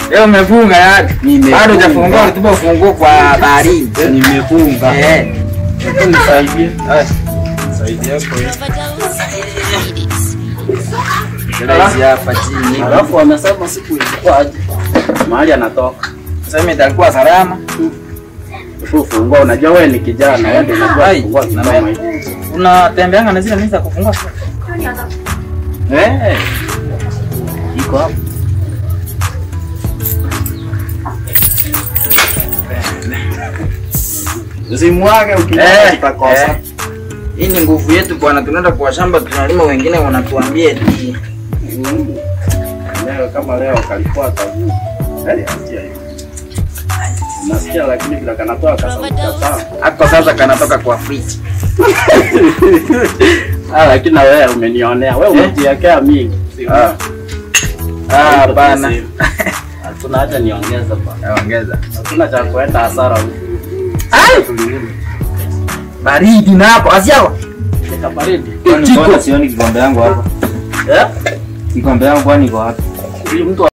Leo umefunga yake. Bado hujafungua tupo ufunguo kwa baridi. Nimefunga. Nisaidie. Saidia hapo. Hizi hapa chini. Alafu amesema siku ilikuwa aje. Mahali anatoka. Sasa itakuwa salama. Kufungua, unajua wewe ni kijana, wewe ndio unajua kufungua kama hivi. Unatembeanga na zile meza kufungua. Iko hapo. Usimwage ukitaka utakosa. Hii ni nguvu yetu bwana, tunaenda kwa shamba tunalima, wengine wanatuambia eti leo kama leo kalikuwa tabu. Hali asia hiyo. Nasikia lakini bila kanatoa kasauti sawa. Hapo sasa kanatoka kwa fridge. Lakini wewe umenionea. Wewe umejiwekea mingi. Bana. Hatuna haja niongeza bwana. Ongeza. Hatuna cha kuenda hasara huko. Baridi na hapo asiawa. Nika baridi. Kwani sioni kikombe yangu hapa. Eh? Kikombe yangu kwani iko hapa? Huyu mtu